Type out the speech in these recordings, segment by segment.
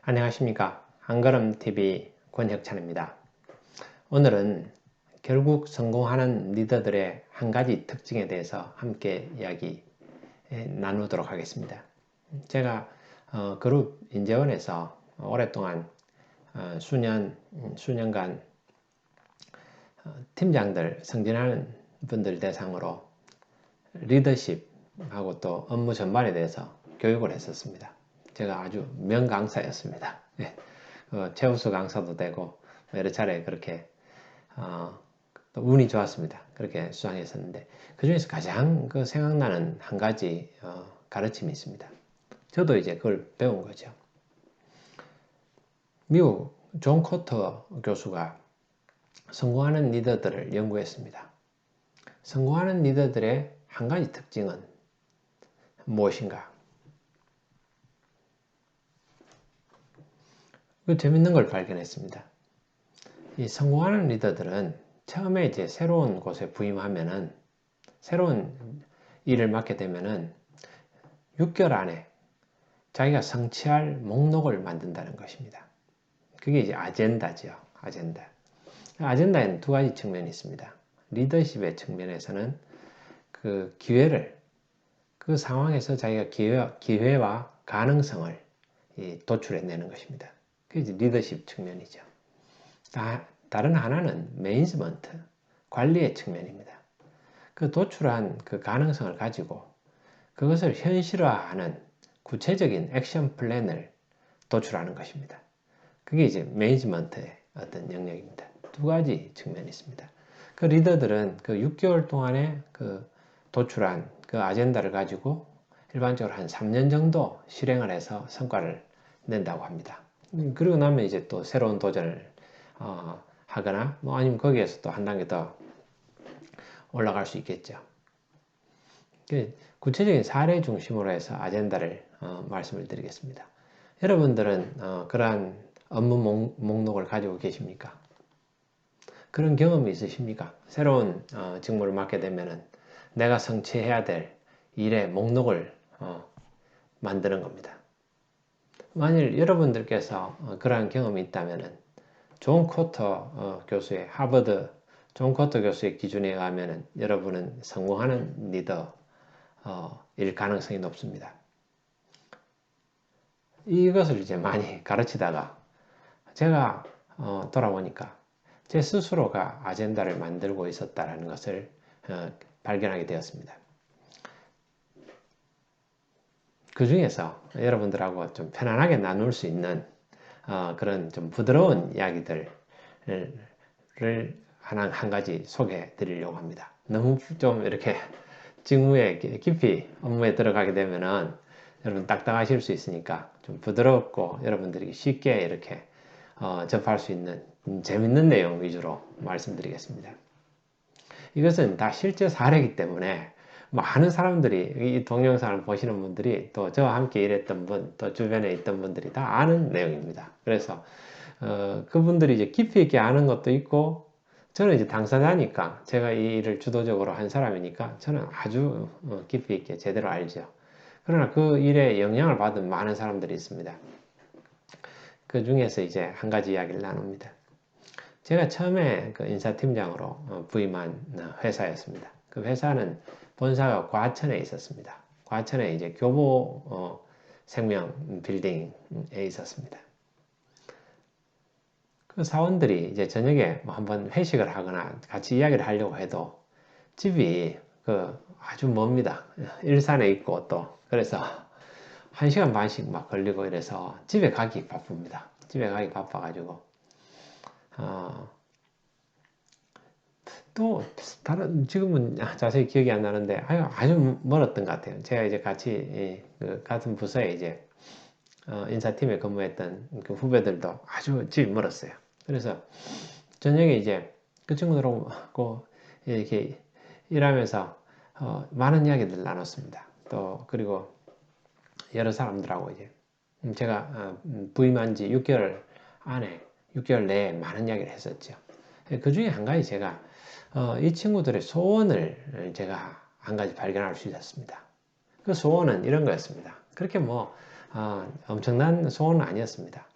안녕하십니까. 한걸음TV 권혁찬입니다. 오늘은 결국 성공하는 리더들의 한 가지 특징에 대해서 함께 이야기 나누도록 하겠습니다. 제가 그룹 인재원에서 오랫동안 수년간 팀장들, 승진하는 분들 대상으로 리더십하고 또 업무 전반에 대해서 교육을 했었습니다. 제가 아주 명강사였습니다. 최우수 강사도 되고 여러 차례 그렇게 또 운이 좋았습니다. 그렇게 수상했었는데 그 중에서 가장 생각나는 한 가지 가르침이 있습니다. 저도 이제 그걸 배운 거죠. 미국 존 코터 교수가 성공하는 리더들을 연구했습니다. 성공하는 리더들의 한 가지 특징은 무엇인가? 재밌는 걸 발견했습니다. 이 성공하는 리더들은 처음에 이제 새로운 곳에 부임하면은, 새로운 일을 맡게 되면은 6개월 안에 자기가 성취할 목록을 만든다는 것입니다. 그게 이제 아젠다죠. 아젠다. 아젠다에는 두 가지 측면이 있습니다. 리더십의 측면에서는 그 기회를, 그 상황에서 자기가 기회와 가능성을 도출해내는 것입니다. 그게 이제 리더십 측면이죠. 다른 하나는 매니지먼트, 관리의 측면입니다. 그 도출한 그 가능성을 가지고 그것을 현실화하는 구체적인 액션 플랜을 도출하는 것입니다. 그게 이제 매니지먼트의 어떤 영역입니다. 두 가지 측면이 있습니다. 그 리더들은 그 6개월 동안에 그 도출한 그 아젠다를 가지고 일반적으로 한 3년 정도 실행을 해서 성과를 낸다고 합니다. 그리고 나면 이제 또 새로운 도전을 하거나 아니면 거기에서 또 한 단계 더 올라갈 수 있겠죠. 구체적인 사례 중심으로 해서 아젠다를 말씀을 드리겠습니다. 여러분들은 그러한 업무 목록을 가지고 계십니까? 그런 경험이 있으십니까? 새로운 직무를 맡게 되면은 내가 성취해야 될 일의 목록을 만드는 겁니다. 만일 여러분들께서 그러한 경험이 있다면은 존 코터 교수의 하버드 존 코터 교수의 기준에 의하면은 여러분은 성공하는 리더일 가능성이 높습니다. 이것을 이제 많이 가르치다가 제가 돌아보니까 제 스스로가 아젠다를 만들고 있었다는 것을 발견하게 되었습니다. 그 중에서 여러분들하고 좀 편안하게 나눌 수 있는 그런 좀 부드러운 이야기들을 한 가지 소개해 드리려고 합니다. 너무 좀 이렇게 직무에 깊이 업무에 들어가게 되면은 여러분 딱딱하실 수 있으니까 좀 부드럽고 여러분들이 쉽게 이렇게 접할 수 있는 재밌는 내용 위주로 말씀드리겠습니다. 이것은 다 실제 사례이기 때문에 많은 사람들이 이 동영상을 보시는 분들이 또 저와 함께 일했던 분, 또 주변에 있던 분들이 다 아는 내용입니다. 그래서 그분들이 이제 깊이 있게 아는 것도 있고 저는 이제 당사자니까 제가 이 일을 주도적으로 한 사람이니까 저는 아주 깊이 있게 제대로 알죠. 그러나 그 일에 영향을 받은 많은 사람들이 있습니다. 그 중에서 이제 한 가지 이야기를 나눕니다. 제가 처음에 그 인사팀장으로 부임한 회사였습니다. 그 회사는 본사가 과천에 있었습니다. 과천에 이제 교보 생명 빌딩에 있었습니다. 그 사원들이 이제 저녁에 한번 회식을 하거나 같이 이야기를 하려고 해도 집이 아주 멉니다. 일산에 있고 또 그래서 1시간 반씩 막 걸리고 이래서 집에 가기 바쁩니다. 집에 가기 바빠가지고 또 다른 지금은 자세히 기억이 안 나는데 아주 멀었던 것 같아요. 제가 이제 같이 같은 부서에 이제 인사팀에 근무했던 그 후배들도 아주 집이 멀었어요. 그래서 저녁에 이제 그 친구들하고 이렇게 일하면서 많은 이야기들 나눴습니다. 또 그리고 여러 사람들하고 이제 제가 부임한 지 6개월 내에 많은 이야기를 했었죠. 그 중에 한 가지 제가 이 친구들의 소원을 제가 한 가지 발견할 수 있었습니다. 그 소원은 이런 거였습니다. 그렇게 뭐 엄청난 소원은 아니었습니다.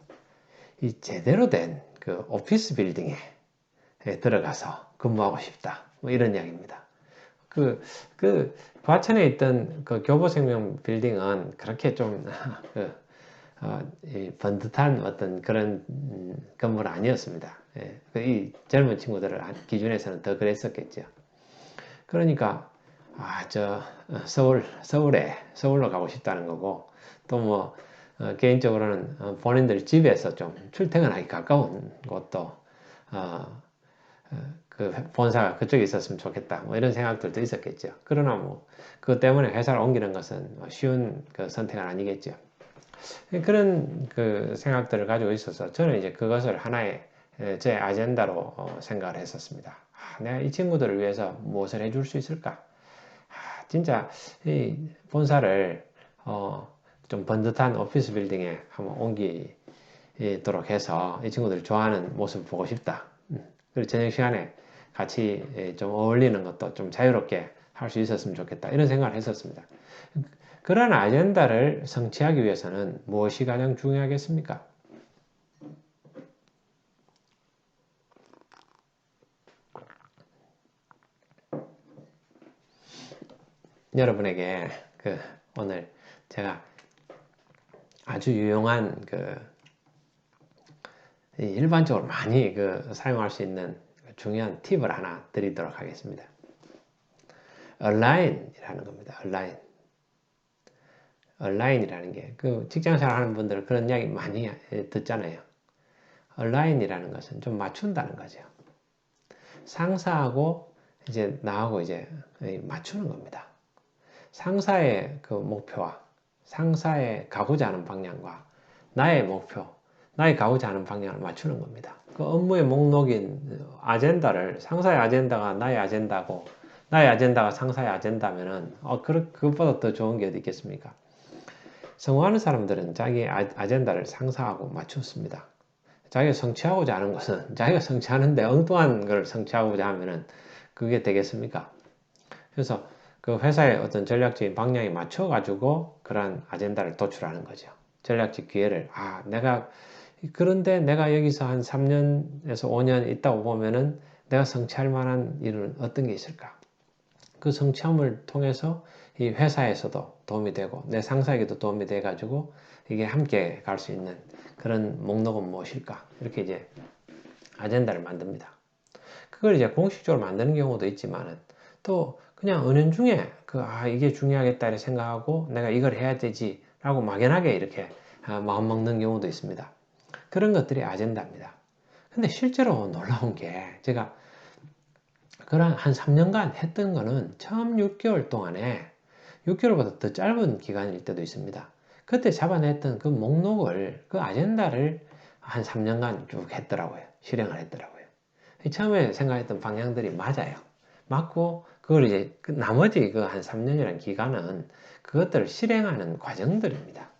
이 제대로 된 그 오피스 빌딩에 들어가서 근무하고 싶다. 뭐 이런 이야기입니다. 그 과천에 있던 그 교보생명 빌딩은 그렇게 좀 번듯한 어떤 그런 건물 아니었습니다. 예, 이 젊은 친구들 기준에서는 더 그랬었겠죠. 그러니까 서울로 가고 싶다는 거고 또 뭐 개인적으로는 본인들 집에서 좀 출퇴근하기 가까운 곳도 그 본사가 그쪽에 있었으면 좋겠다 뭐 이런 생각들도 있었겠죠. 그러나 뭐 그것 때문에 회사를 옮기는 것은 쉬운 그 선택은 아니겠죠. 그런 그 생각들을 가지고 있어서 저는 이제 그것을 하나의 제 아젠다로 생각을 했었습니다. 내가 이 친구들을 위해서 무엇을 해줄 수 있을까? 진짜 이 본사를 좀 번듯한 오피스 빌딩에 한번 옮기도록 해서 이 친구들이 좋아하는 모습을 보고 싶다. 그리고 저녁 시간에 같이 좀 어울리는 것도 좀 자유롭게 할 수 있었으면 좋겠다. 이런 생각을 했었습니다. 그런 아젠다를 성취하기 위해서는 무엇이 가장 중요하겠습니까? 여러분에게 오늘 제가 아주 유용한 일반적으로 많이 사용할 수 있는 중요한 팁을 하나 드리도록 하겠습니다. 얼라인이라는 겁니다. 얼라인이라는 게 직장생활 하는 분들은 그런 이야기 많이 듣잖아요. 얼라인이라는 것은 좀 맞춘다는 거죠. 상사하고 이제 나하고 이제 맞추는 겁니다. 상사의 그 목표와 상사의 가고자 하는 방향과 나의 목표, 나의 가고자 하는 방향을 맞추는 겁니다. 그 업무의 목록인 아젠다를 상사의 아젠다가 나의 아젠다고 나의 아젠다가 상사의 아젠다면은 그것보다 더 좋은 게 어디 있겠습니까? 성공하는 사람들은 자기의 아젠다를 상사하고 맞췄습니다. 자기가 성취하고자 하는 것은 자기가 성취하는데 엉뚱한 걸 성취하고자 하면은 그게 되겠습니까? 그래서 그 회사의 어떤 전략적인 방향에 맞춰가지고 그러한 아젠다를 도출하는 거죠. 전략적 기회를, 그런데 내가 여기서 한 3년에서 5년 있다고 보면은 내가 성취할 만한 일은 어떤 게 있을까? 그 성취함을 통해서 이 회사에서도 도움이 되고 내 상사에게도 도움이 돼가지고 이게 함께 갈 수 있는 그런 목록은 무엇일까? 이렇게 이제 아젠다를 만듭니다. 그걸 이제 공식적으로 만드는 경우도 있지만은 또 그냥 은연중에 이게 중요하겠다 이렇게 생각하고 내가 이걸 해야 되지 라고 막연하게 이렇게 마음 먹는 경우도 있습니다. 그런 것들이 아젠다입니다. 근데 실제로 놀라운 게 제가 그런 한 3년간 했던 거는 처음 6개월 동안에 6개월보다 더 짧은 기간일 때도 있습니다. 그때 잡아냈던 그 목록을 그 아젠다를 한 3년간 쭉 했더라고요. 실행을 했더라고요. 처음에 생각했던 방향들이 맞아요. 맞고 그걸 이제 나머지 그 한 3년이라는 기간은 그것들을 실행하는 과정들입니다.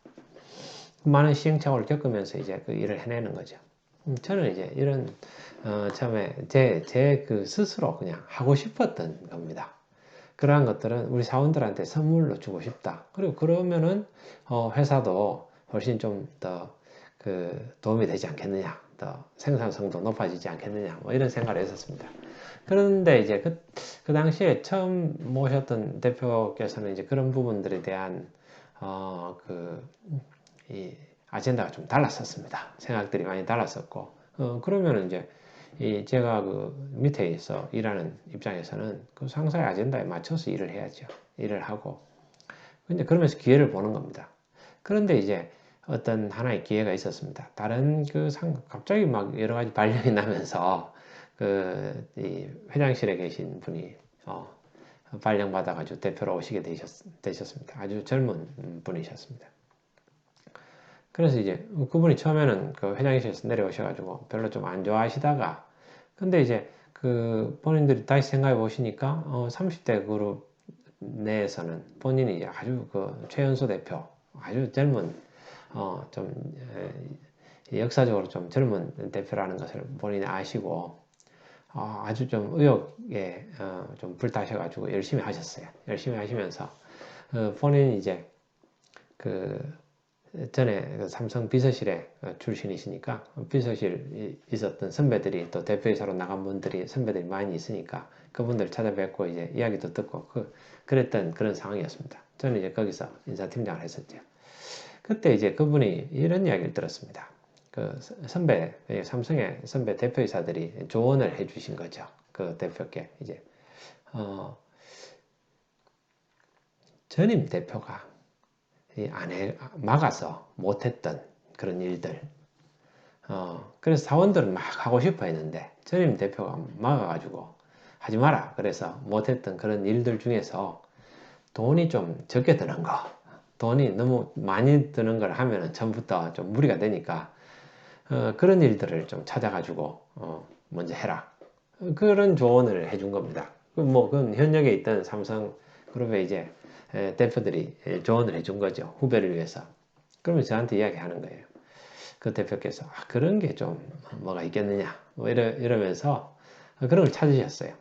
많은 시행착오를 겪으면서 이제 그 일을 해내는 거죠. 저는 이제 이런 처음에 제 스스로 그냥 하고 싶었던 겁니다. 그러한 것들은 우리 사원들한테 선물로 주고 싶다. 그리고 그러면은 회사도 훨씬 좀 더 도움이 되지 않겠느냐, 더 생산성도 높아지지 않겠느냐, 뭐 이런 생각을 했었습니다. 그런데 이제 그 당시에 처음 모셨던 대표께서는 이제 그런 부분들에 대한 이 아젠다가 좀 달랐었습니다. 생각들이 많이 달랐었고, 그러면 이제 제가 밑에서 일하는 입장에서는 그 상사의 아젠다에 맞춰서 일을 해야죠. 일을 하고. 근데 그러면서 기회를 보는 겁니다. 그런데 이제 어떤 하나의 기회가 있었습니다. 다른 갑자기 막 여러 가지 발령이 나면서 이 회장실에 계신 분이 발령 받아가지고 대표로 오시게 되셨습니다. 아주 젊은 분이셨습니다. 그래서 이제 그분이 처음에는 그 회장실에서 내려오셔가지고 별로 좀 안 좋아하시다가 근데 이제 본인들이 다시 생각해 보시니까 30대 그룹 내에서는 본인이 이제 아주 최연소 대표 아주 젊은 좀 역사적으로 좀 젊은 대표라는 것을 본인이 아시고 아주 좀 의욕에 좀 불타셔가지고 열심히 하셨어요. 열심히 하시면서 본인이 이제 전에 그 삼성 비서실에 출신이시니까 비서실 있었던 선배들이 또 대표이사로 나간 분들이 선배들이 많이 있으니까 그분들 찾아뵙고 이제 이야기도 듣고 그랬던 그런 상황이었습니다. 저는 이제 거기서 인사팀장을 했었죠. 그때 이제 그분이 이런 이야기를 들었습니다. 그 선배, 삼성의 선배 대표이사들이 조언을 해주신 거죠. 그 대표께 이제 전임 대표가 막아서 못했던 그런 일들. 그래서 사원들은 막 하고 싶어 했는데 전임 대표가 막아가지고 하지 마라. 그래서 못했던 그런 일들 중에서 돈이 좀 적게 드는 거. 돈이 너무 많이 드는 걸 하면은 처음부터 좀 무리가 되니까 그런 일들을 좀 찾아가지고 먼저 해라. 그런 조언을 해준 겁니다. 그건 현역에 있던 삼성그룹의 이제 대표들이 조언을 해준 거죠. 후배를 위해서. 그러면 저한테 이야기하는 거예요. 그 대표께서 그런 게 좀 뭐가 있겠느냐 뭐 이러면서 그런 걸 찾으셨어요.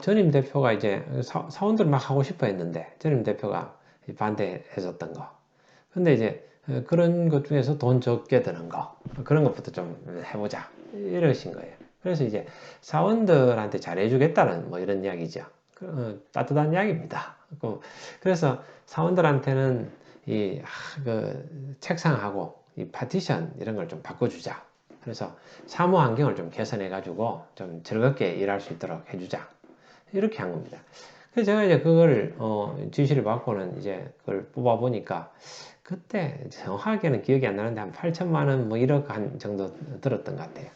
전임 대표가 이제 사원들 막 하고 싶어 했는데 전임 대표가 반대했었던 거. 근데 이제 그런 것 중에서 돈 적게 드는 거 그런 것부터 좀 해보자 이러신 거예요. 그래서 이제 사원들한테 잘해주겠다는 뭐 이런 이야기죠. 따뜻한 이야기입니다. 그래서 사원들한테는 그 책상하고 이 파티션 이런 걸 좀 바꿔주자. 그래서 사무 환경을 좀 개선해 가지고 좀 즐겁게 일할 수 있도록 해주자. 이렇게 한 겁니다. 그래서 제가 이제 그걸 지시를 받고는 이제 그걸 뽑아 보니까 그때 정확하게는 기억이 안 나는데 한 8천만 원 뭐 1억 한 정도 들었던 것 같아요.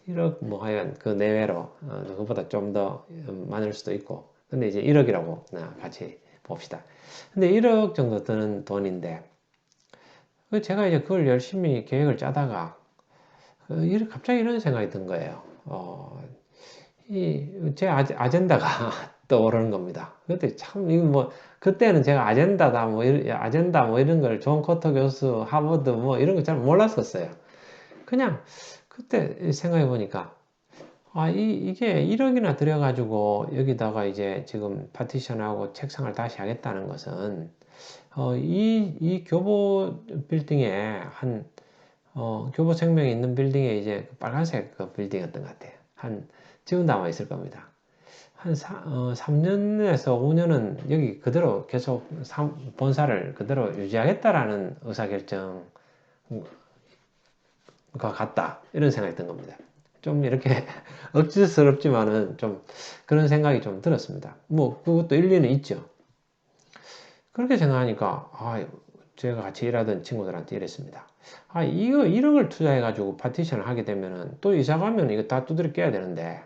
1억 뭐 하여간 그 내외로 그것보다 좀 더 많을 수도 있고 근데 이제 1억이라고 같이 봅시다. 근데 1억 정도 드는 돈인데 제가 이제 그걸 열심히 계획을 짜다가 갑자기 이런 생각이 든 거예요. 제 아젠다가 떠오르는 겁니다. 그때 참, 이거 뭐, 그때는 제가 아젠다다, 아젠다 뭐 이런 걸 존 커터 교수, 하버드 뭐 이런 거 잘 몰랐었어요. 그냥 그때 생각해 보니까, 이게 1억이나 들여가지고 여기다가 이제 지금 파티션하고 책상을 다시 하겠다는 것은, 이 교보 빌딩에 교보 생명이 있는 빌딩에 이제 빨간색 그 빌딩이었던 것 같아요. 지금도 아마 있을 겁니다. 한 3년에서 5년은 여기 그대로 계속 본사를 그대로 유지하겠다라는 의사결정과 같다. 이런 생각이 든 겁니다. 좀 이렇게 억지스럽지만은 좀 그런 생각이 좀 들었습니다. 뭐 그것도 일리는 있죠. 그렇게 생각하니까 제가 같이 일하던 친구들한테 이랬습니다. 이거 1억을 투자해가지고 파티션을 하게 되면은 또 이사 가면 이거 다 두드려 깨야 되는데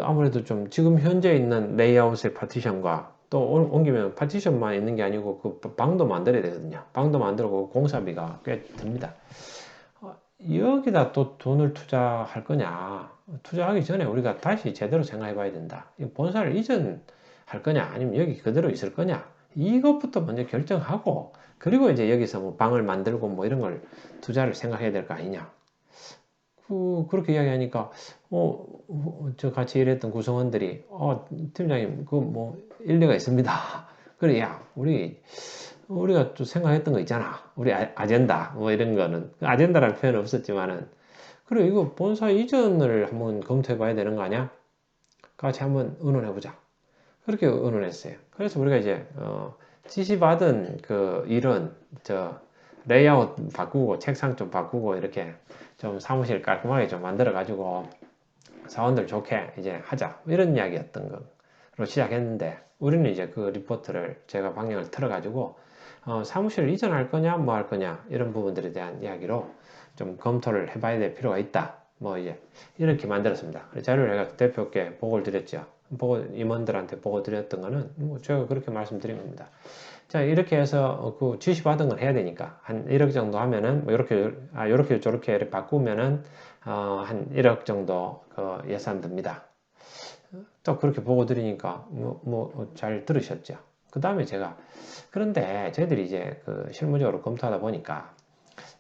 아무래도 좀 지금 현재 있는 레이아웃의 파티션과 또 옮기면 파티션만 있는 게 아니고 그 방도 만들어야 되거든요. 방도 만들고 공사비가 꽤 듭니다. 여기다 또 돈을 투자할 거냐? 투자하기 전에 우리가 다시 제대로 생각해 봐야 된다. 본사를 이전할 거냐? 아니면 여기 그대로 있을 거냐? 이것부터 먼저 결정하고 그리고 이제 여기서 뭐 방을 만들고 뭐 이런 걸 투자를 생각해야 될 거 아니냐? 그렇게 이야기하니까, 저 같이 일했던 구성원들이, 팀장님, 뭐, 일리가 있습니다. 그래, 야, 우리가 또 생각했던 거 있잖아. 우리 아젠다, 뭐 이런 거는. 아젠다라는 표현은 없었지만은, 그래, 이거 본사 이전을 한번 검토해 봐야 되는 거 아니야? 같이 한번 의논해보자. 그렇게 의논했어요. 그래서 우리가 이제, 지시받은 그 일은, 레이아웃 바꾸고, 책상 좀 바꾸고, 이렇게 좀 사무실 깔끔하게 좀 만들어 가지고 사원들 좋게 이제 하자 이런 이야기였던 거로 시작했는데 우리는 이제 그 리포트를 제가 방향을 틀어 가지고 사무실을 이전할 거냐 뭐 할 거냐 이런 부분들에 대한 이야기로 좀 검토를 해봐야 될 필요가 있다 뭐 이제 이렇게 만들었습니다. 자료를 제가 대표께 보고를 드렸죠. 임원들한테 보고 드렸던 거는 뭐 제가 그렇게 말씀드린 겁니다. 자, 이렇게 해서 그 지시받은 건 해야 되니까 한 1억 정도 하면은 뭐 요렇게 저렇게 바꾸면은 한 1억 정도 그 예산 듭니다. 또 그렇게 보고 드리니까 잘 들으셨죠. 그 다음에 제가 그런데 저희들이 이제 그 실무적으로 검토하다 보니까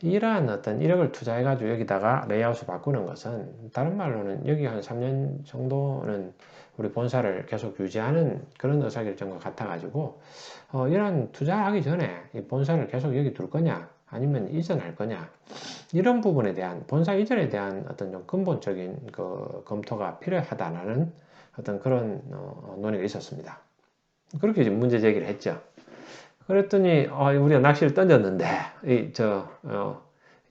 이러한 어떤 1억을 투자해가지고 여기다가 레이아웃을 바꾸는 것은 다른 말로는 여기 한 3년 정도는 우리 본사를 계속 유지하는 그런 의사결정과 같아가지고 이런 투자하기 전에 이 본사를 계속 여기 둘 거냐 아니면 이전할 거냐 이런 부분에 대한 본사 이전에 대한 어떤 좀 근본적인 그 검토가 필요하다는 어떤 그런 논의가 있었습니다. 그렇게 이제 문제 제기를 했죠. 그랬더니 우리가 낚시를 던졌는데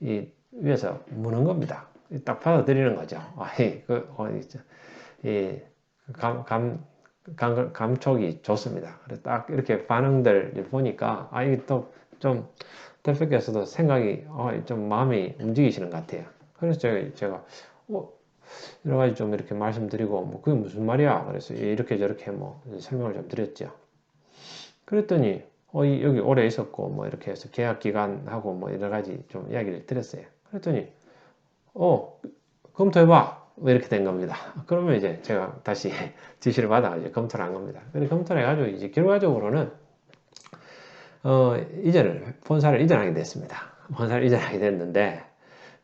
이 위에서 무는 겁니다. 딱 받아들이는 거죠. 이 감촉이 좋습니다. 그래서 딱 이렇게 반응들 보니까 이게 또 좀 대표께서도 생각이 좀 마음이 움직이시는 것 같아요. 그래서 제가 여러 가지 좀 이렇게 말씀드리고 뭐 그게 무슨 말이야? 그래서 이렇게 저렇게 뭐 설명을 좀 드렸죠. 그랬더니 여기 오래 있었고 뭐 이렇게 해서 계약 기간하고 뭐 여러 가지 좀 이야기를 드렸어요. 그랬더니 검토해봐. 뭐 이렇게 된 겁니다. 그러면 이제 제가 다시 지시를 받아 이제 검토를 한 겁니다. 그래서 검토를 해가지고 이제 결과적으로는 본사를 이전하게 됐습니다. 본사를 이전하게 됐는데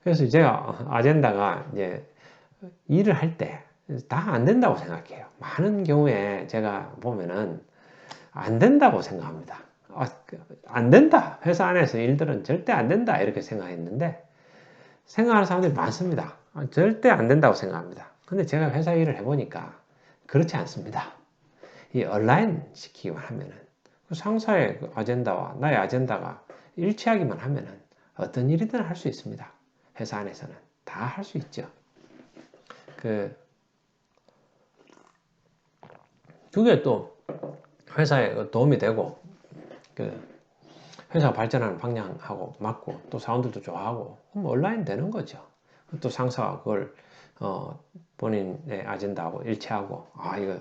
그래서 제가 아젠다가 이제 일을 할 때 다 안 된다고 생각해요. 많은 경우에 제가 보면은 안 된다고 생각합니다. 안 된다. 회사 안에서 일들은 절대 안 된다. 이렇게 생각했는데 생각하는 사람들이 많습니다. 절대 안 된다고 생각합니다. 근데 제가 회사 일을 해보니까 그렇지 않습니다. 이 온라인 시키기만 하면은 그 상사의 그 아젠다와 나의 아젠다가 일치하기만 하면은 어떤 일이든 할 수 있습니다. 회사 안에서는 다 할 수 있죠. 그게 또 회사에 도움이 되고 회사가 발전하는 방향하고 맞고 또 사원들도 좋아하고 그럼 온라인 되는 거죠. 또 상사가 그걸 본인의 아젠다하고 일치하고 이거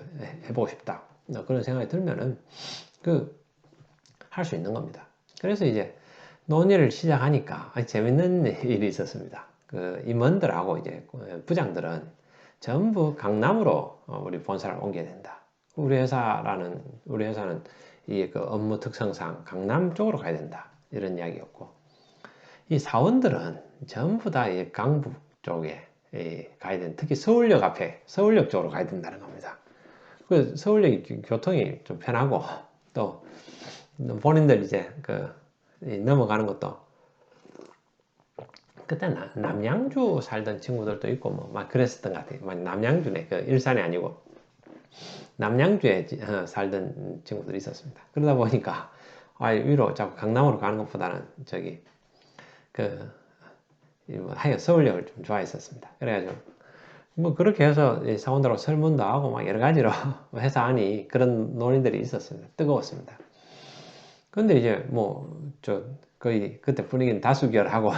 해보고 싶다 그런 생각이 들면은 할 수 있는 겁니다. 그래서 이제 논의를 시작하니까 재밌는 일이 있었습니다. 임원들하고 이제 부장들은 전부 강남으로 우리 본사를 옮겨야 된다. 우리 회사는 이 업무 특성상 강남 쪽으로 가야 된다. 이런 이야기였고, 이 사원들은 전부 다 이 강북 쪽에 가야 된다. 특히 서울역 앞에, 서울역 쪽으로 가야 된다는 겁니다. 서울역이 교통이 좀 편하고, 또 본인들 이제 넘어가는 것도 그때 남양주 살던 친구들도 있고 막 그랬었던 것 같아요. 남양주네, 일산이 아니고 남양주에 살던 친구들이 있었습니다. 그러다 보니까 위로 자꾸 강남으로 가는 것보다는 하여 서울역을 좀 좋아했었습니다. 그래가지고 뭐 그렇게 해서 사원들하고 설문도 하고 막 여러 가지로 회사 안이 그런 논의들이 있었습니다. 뜨거웠습니다. 근데 이제 거의 그때 분위기는 다수결하고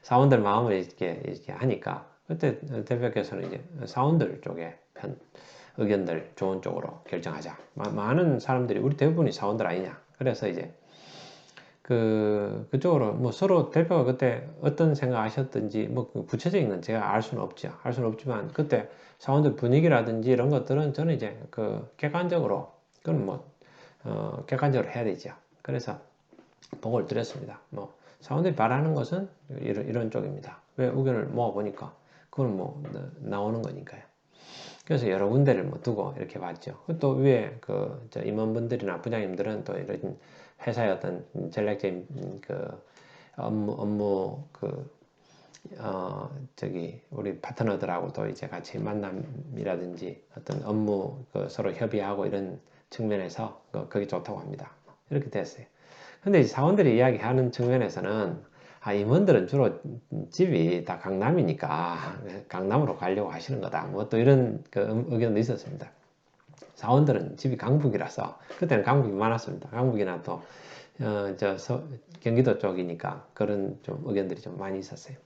사원들 마음을 이렇게 하니까 그때 대표께서는 이제 사원들 쪽에 의견들 좋은 쪽으로 결정하자. 많은 사람들이 우리 대부분이 사원들 아니냐. 그래서 이제 그쪽으로 뭐 서로 대표가 그때 어떤 생각하셨든지 뭐 구체적인 건 제가 알 수는 없죠. 알 수는 없지만 그때 사원들 분위기라든지 이런 것들은 저는 이제 객관적으로 그건 객관적으로 해야 되죠. 그래서 보고를 드렸습니다. 사원들이 바라는 것은 이런 쪽입니다. 왜 의견을 모아보니까 그건 나오는 거니까요. 그래서 여러 군데를 두고 이렇게 봤죠. 또 위에 임원분들이나 부장님들은 또 이런 회사의 어떤 전략적인 업무 우리 파트너들하고도 이제 같이 만남이라든지 어떤 업무 서로 협의하고 이런 측면에서 그게 좋다고 합니다. 이렇게 됐어요. 근데 사원들이 이야기하는 측면에서는 임원들은 주로 집이 다 강남이니까 강남으로 가려고 하시는 거다. 또 이런 의견도 있었습니다. 사원들은 집이 강북이라서 그때는 강북이 많았습니다. 강북이나 또 경기도 쪽이니까 그런 좀 의견들이 좀 많이 있었어요.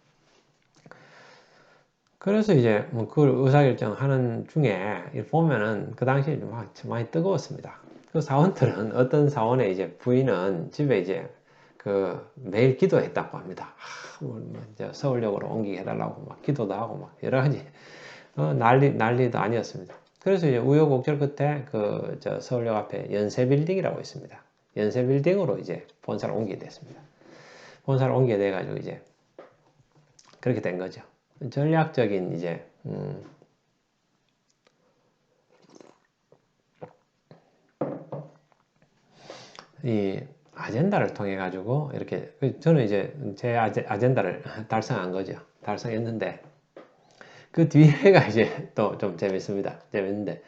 그래서 이제 그걸 의사결정하는 중에 보면은 그 당시에 좀 많이 뜨거웠습니다. 그 사원들은 어떤 사원의 이제 부인은 집에 이제 매일 기도했다고 합니다. 서울역으로 옮기게 해달라고 막 기도도 하고 막 여러 가지 난리도 아니었습니다. 그래서 이제 우여곡절 끝에 서울역 앞에 연세빌딩이라고 있습니다. 연세빌딩으로 이제 본사를 옮기게 됐습니다. 본사를 옮기게 돼가지고 이제 그렇게 된 거죠. 전략적인 이제 이 아젠다를 통해 가지고 이렇게 저는 이제 제 아젠다를 달성한 거죠. 달성했는데 그 뒤에가 이제 또 좀 재밌습니다. 재밌는데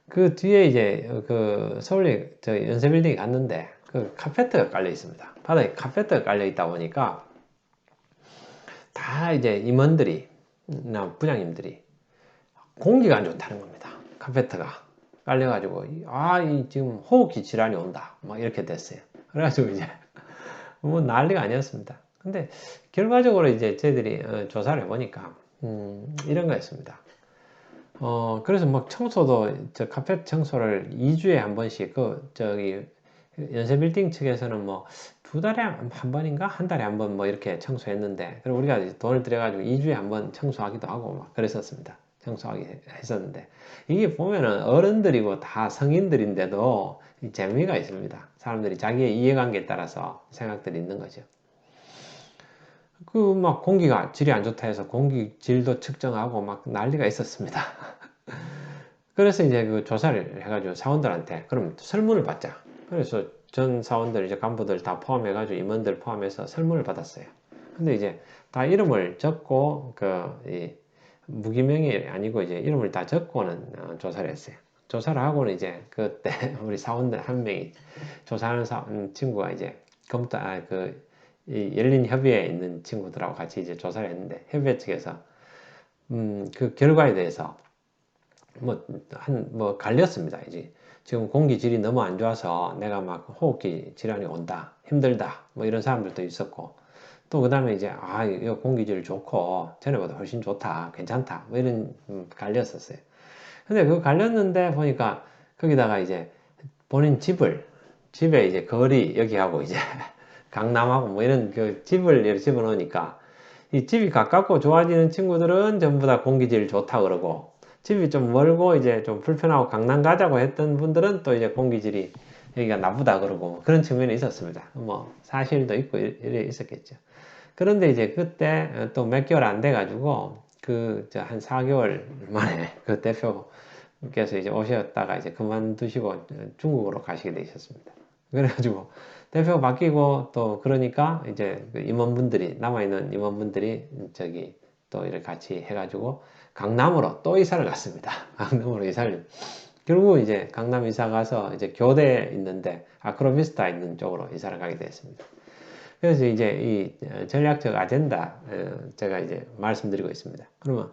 그 뒤에 이제 그 서울에 저 연세빌딩에 갔는데 그 카페트가 깔려 있습니다. 바닥에 카페트가 깔려 있다 보니까 다 이제 임원들이 나 부장님들이 공기가 안 좋다는 겁니다. 카페트가 깔려가지고 이 지금 호흡기 질환이 온다 막 이렇게 됐어요. 그래가지고 이제 뭐 난리가 아니었습니다. 근데 결과적으로 이제 저희들이 조사를 해보니까 이런 거였습니다. 그래서 막 청소도 저 카펫 청소를 2주에 한 번씩 저기 연세빌딩 측에서는 뭐 2달에 한 번인가 한 달에 한 번 뭐 이렇게 청소했는데 그리고 우리가 돈을 들여가지고 2주에 한 번 청소하기도 하고 막 그랬었습니다. 청소하기 했었는데 이게 보면은 어른들이고 다 성인들인데도 재미가 있습니다. 사람들이 자기의 이해관계에 따라서 생각들이 있는 거죠. 그 막 공기가 질이 안 좋다 해서 공기 질도 측정하고 막 난리가 있었습니다. 그래서 이제 그 조사를 해가지고 사원들한테 그럼 설문을 받자. 그래서 전 사원들 이제 간부들 다 포함해가지고 임원들 포함해서 설문을 받았어요. 근데 이제 다 이름을 적고 무기명이 아니고 이제 이름을 다 적고는 조사를 했어요. 조사를 하고는 이제 그때 우리 사원들 한 명이 조사하는 친구가 이제 열린 협의회에 있는 친구들하고 같이 이제 조사를 했는데 협의회 측에서 그 결과에 대해서 뭐 갈렸습니다. 이제 지금 공기 질이 너무 안 좋아서 내가 막 호흡기 질환이 온다, 힘들다, 뭐 이런 사람들도 있었고, 또 그 다음에 이제 이 공기 질 좋고 전에보다 훨씬 좋다, 괜찮다, 뭐 이런 갈렸었어요. 근데 그거 갈렸는데 보니까 거기다가 이제 본인 집에 이제 거리 여기하고 이제 강남하고 뭐 이런 그 집을 이렇게 집어넣으니까 이 집이 가깝고 좋아지는 친구들은 전부 다 공기질 좋다 그러고 집이 좀 멀고 이제 좀 불편하고 강남 가자고 했던 분들은 또 이제 공기질이 여기가 나쁘다 그러고 그런 측면이 있었습니다. 뭐 사실도 있고 이래 있었겠죠. 그런데 이제 그때 또 몇 개월 안 돼 가지고 한 4개월 만에 그 대표께서 이제 오셨다가 이제 그만두시고 중국으로 가시게 되셨습니다. 그래가지고 대표가 바뀌고 또 그러니까 이제 그 임원분들이 남아있는 임원분들이 저기 또 이렇게 같이 해가지고 강남으로 또 이사를 갔습니다. 강남으로 이사를 결국 이제 강남 이사 가서 이제 교대에 있는데 아크로비스타 있는 쪽으로 이사를 가게 됐습니다. 그래서 이제 이 전략적 아젠다 제가 이제 말씀드리고 있습니다. 그러면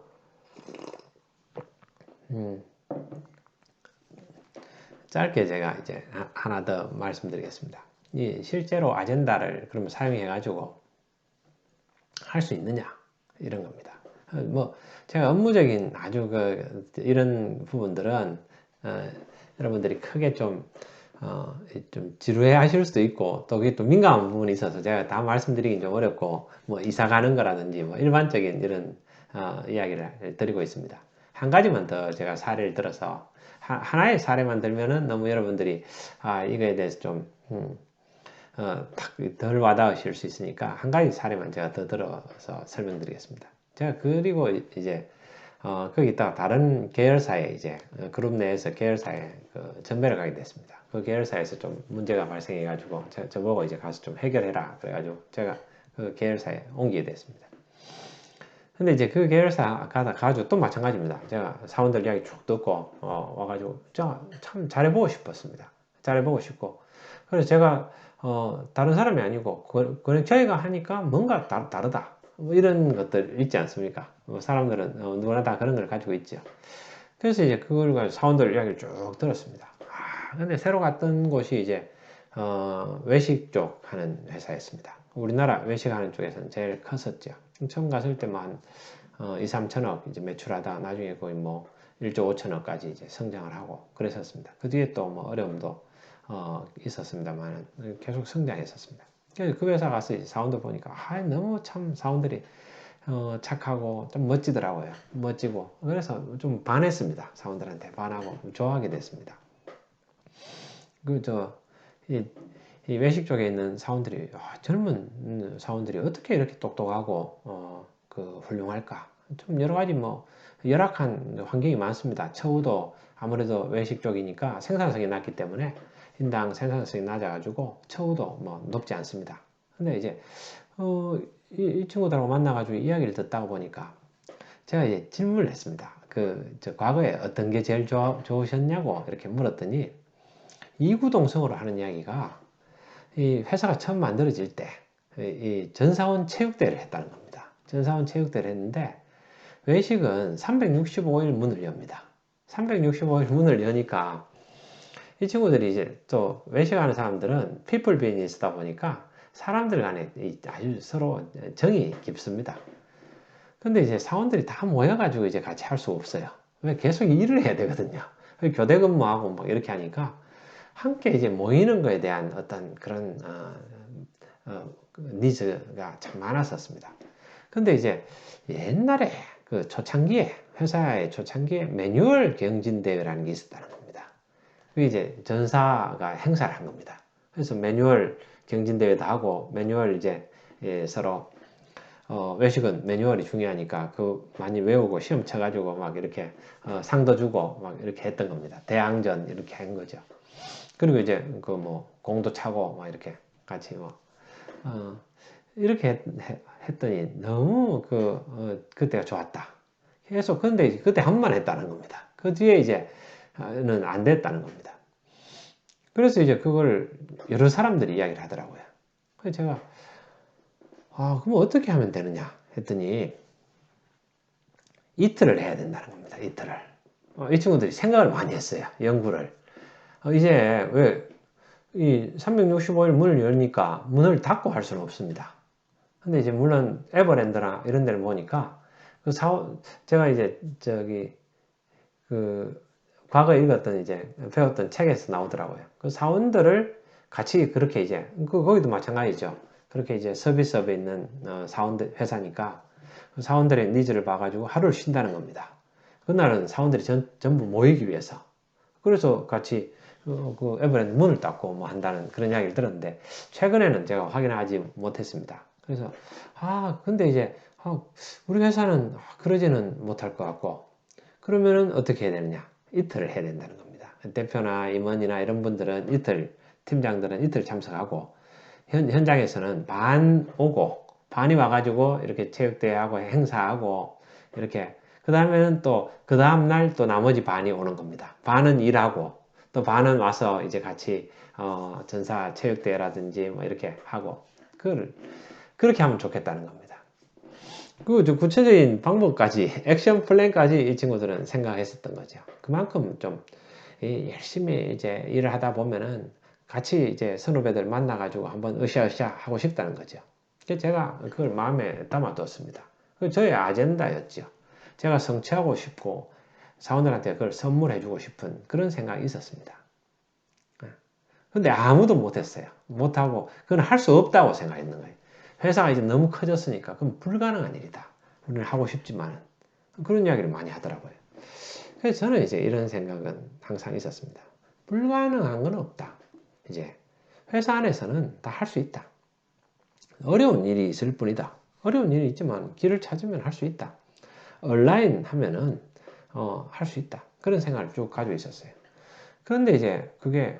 짧게 제가 이제 하나 더 말씀드리겠습니다. 이 실제로 아젠다를 그러면 사용해 가지고 할 수 있느냐 이런 겁니다. 뭐 제가 업무적인 아주 이런 부분들은 여러분들이 크게 좀 지루해 하실 수도 있고 또 그게 또 민감한 부분이 있어서 제가 다 말씀드리긴 좀 어렵고 뭐 이사 가는 거라든지 뭐 일반적인 이런 이야기를 드리고 있습니다. 한 가지만 더 제가 사례를 들어서 하나의 사례만 들면은 너무 여러분들이 이거에 대해서 좀 덜 와닿으실 수 있으니까 한 가지 사례만 제가 더 들어서 설명드리겠습니다. 제가 그리고 이제 거기 있다가 다른 계열사에 이제 그룹 내에서 계열사에 전배를 가게 됐습니다. 그 계열사에서 좀 문제가 발생해 가지고 저보고 이제 가서 좀 해결해라 그래가지고 제가 그 계열사에 옮기게 됐습니다. 근데 이제 그 계열사 가가지고 또 마찬가지입니다. 제가 사원들 이야기 쭉 듣고 와가지고 참 잘해보고 싶었습니다. 잘해보고 싶고 그래서 제가 다른 사람이 아니고 그냥 저희가 하니까 뭔가 다르다 뭐 이런 것들 있지 않습니까? 사람들은 누구나 다 그런 걸 가지고 있죠. 그래서 이제 그걸 가지고 사원들 이야기를 쭉 들었습니다. 근데 새로 갔던 곳이 이제 외식 쪽 하는 회사였습니다. 우리나라 외식하는 쪽에서는 제일 컸었죠. 처음 갔을 때만 2, 3천억 이제 매출하다 나중에 거의 뭐 1조 5천억까지 이제 성장을 하고 그랬었습니다. 그 뒤에 또 뭐 어려움도 있었습니다만 계속 성장했었습니다. 그래서 그 회사 가서 이제 사원들 보니까 너무 참 사원들이 착하고 좀 멋지더라고요. 멋지고 그래서 좀 반했습니다. 사원들한테 반하고 좋아하게 됐습니다. 이 외식 쪽에 있는 사원들이 젊은 사원들이 어떻게 이렇게 똑똑하고 훌륭할까? 좀 여러 가지 뭐 열악한 환경이 많습니다. 처우도 아무래도 외식 쪽이니까 생산성이 낮기 때문에 인당 생산성이 낮아가지고 처우도 뭐 높지 않습니다. 근데 이제 이 친구들하고 만나가지고 이야기를 듣다 보니까 제가 이제 질문을 했습니다. 과거에 어떤 게 제일 좋으셨냐고 이렇게 물었더니 이구동성으로 하는 이야기가 이 회사가 처음 만들어질 때 이 전사원 체육대회를 했다는 겁니다. 전사원 체육대회를 했는데 외식은 365일 문을 엽니다. 365일 문을 여니까 이 친구들이 이제 또 외식하는 사람들은 피플 비즈니스다 보니까 사람들 간에 아주 서로 정이 깊습니다. 근데 이제 사원들이 다 모여가지고 이제 같이 할 수가 없어요. 왜 계속 일을 해야 되거든요. 교대 근무하고 뭐 이렇게 하니까 함께 이제 모이는 거에 대한 어떤 그런 니즈가 참 많았었습니다. 근데 이제 옛날에 그 초창기에 회사의 초창기에 매뉴얼 경진대회라는 게 있었다는 겁니다. 그게 이제 전사가 행사를 한 겁니다. 그래서 매뉴얼 경진대회도 하고 매뉴얼 이제 서로 외식은 매뉴얼이 중요하니까 그 많이 외우고 시험 쳐가지고 막 이렇게 상도 주고 막 이렇게 했던 겁니다. 대항전 이렇게 한 거죠. 그리고 이제 그 뭐 공도 차고 막 이렇게 같이 뭐 이렇게 했더니 너무 그때가 좋았다. 계속 근데 그때 한 번만 했다는 겁니다. 그 뒤에 이제는 안 됐다는 겁니다. 그래서 이제 그걸 여러 사람들이 이야기를 하더라고요. 그래서 제가 그럼 어떻게 하면 되느냐 했더니 이틀을 해야 된다는 겁니다. 이틀을. 이 친구들이 생각을 많이 했어요. 연구를. 이제 왜 이 365일 문을 열니까 문을 닫고 할 수는 없습니다. 근데 이제 물론 에버랜드나 이런 데를 보니까 제가 이제 과거에 읽었던 배웠던 책에서 나오더라고요. 그 사원들을 같이 그렇게 이제 거기도 마찬가지죠. 그렇게 이제 서비스업에 있는 사원들 회사니까 그 사원들의 니즈를 봐가지고 하루를 쉰다는 겁니다. 그날은 사원들이 전부 모이기 위해서. 그래서 같이 그 에버랜드 문을 닫고 뭐 한다는 그런 이야기를 들었는데 최근에는 제가 확인하지 못했습니다. 그래서 근데 이제 우리 회사는 그러지는 못할 것 같고 그러면은 어떻게 해야 되느냐? 이틀을 해야 된다는 겁니다. 대표나 임원이나 이런 분들은 이틀, 팀장들은 이틀 참석하고 현장에서는 반 오고 반이 와가지고 이렇게 체육대회하고 행사하고 이렇게 그 다음에는 또 그 다음날 또 나머지 반이 오는 겁니다. 반은 일하고 또 반은 와서 이제 같이 전사 체육대회라든지 뭐 이렇게 하고 그렇게 하면 좋겠다는 겁니다. 그 구체적인 방법까지 액션 플랜까지 이 친구들은 생각했었던 거죠. 그만큼 좀 열심히 이제 일을 하다 보면은 같이 이제 선후배들 만나가지고 한번 으쌰으쌰 하고 싶다는 거죠. 그래서 제가 그걸 마음에 담아뒀습니다. 그 저의 아젠다였죠. 제가 성취하고 싶고 사원들한테 그걸 선물해주고 싶은 그런 생각이 있었습니다. 근데 아무도 못했어요. 못하고 그건 할 수 없다고 생각했는 거예요. 회사가 이제 너무 커졌으니까 그건 불가능한 일이다. 우리는 하고 싶지만 그런 이야기를 많이 하더라고요. 그래서 저는 이제 이런 생각은 항상 있었습니다. 불가능한 건 없다. 이제 회사 안에서는 다 할 수 있다. 어려운 일이 있을 뿐이다. 어려운 일이 있지만 길을 찾으면 할 수 있다. 온라인 하면은 할 수 있다. 그런 생각을 쭉 가지고 있었어요. 그런데 이제 그게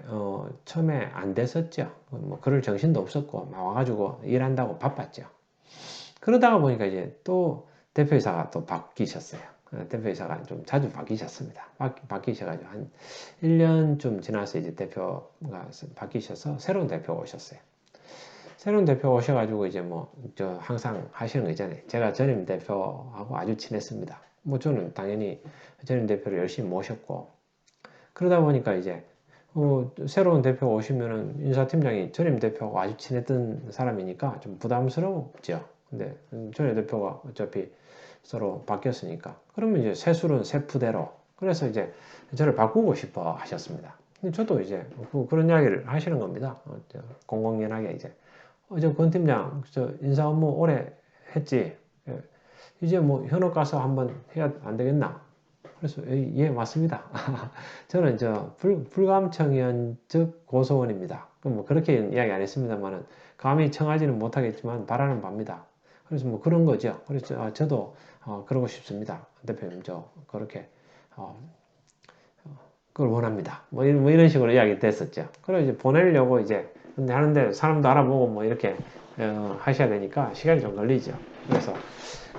처음에 안 됐었죠. 뭐 그럴 정신도 없었고 와가지고 일한다고 바빴죠. 그러다가 보니까 이제 또 대표이사가 또 바뀌셨어요. 대표이사가 좀 자주 바뀌셨습니다. 바뀌셔가지고 한 1년쯤 지나서 이제 대표가 바뀌셔서 새로운 대표가 오셨어요. 새로운 대표 오셔가지고 이제 뭐 저 항상 하시는 거 있잖아요. 제가 전임 대표하고 아주 친했습니다. 뭐 저는 당연히 전임 대표를 열심히 모셨고 그러다 보니까 이제 새로운 대표가 오시면은 인사팀장이 전임 대표하고 아주 친했던 사람이니까 좀 부담스럽죠. 근데 전임 대표가 어차피 서로 바뀌었으니까 그러면 이제 새 술은 새 푸대로 그래서 이제 저를 바꾸고 싶어 하셨습니다. 근데 저도 이제 그런 이야기를 하시는 겁니다. 공공연하게 이제 권 팀장 저 인사 업무 오래 했지. 이제 뭐 현업 가서 한번 해야 안 되겠나? 그래서 예 맞습니다. 저는 불감청위원즉 고소원입니다. 뭐 그렇게 이야기 안 했습니다만은 감히 청하지는 못하겠지만 바라는 바입니다. 그래서 뭐 그런 거죠. 그래서 저도 그러고 싶습니다. 대표님 저 그렇게 그걸 원합니다. 뭐 이런 식으로 이야기 됐었죠. 그래서 이제 보내려고 이제 근데 하는데 사람도 알아보고 뭐 이렇게 하셔야 되니까 시간이 좀 걸리죠. 그래서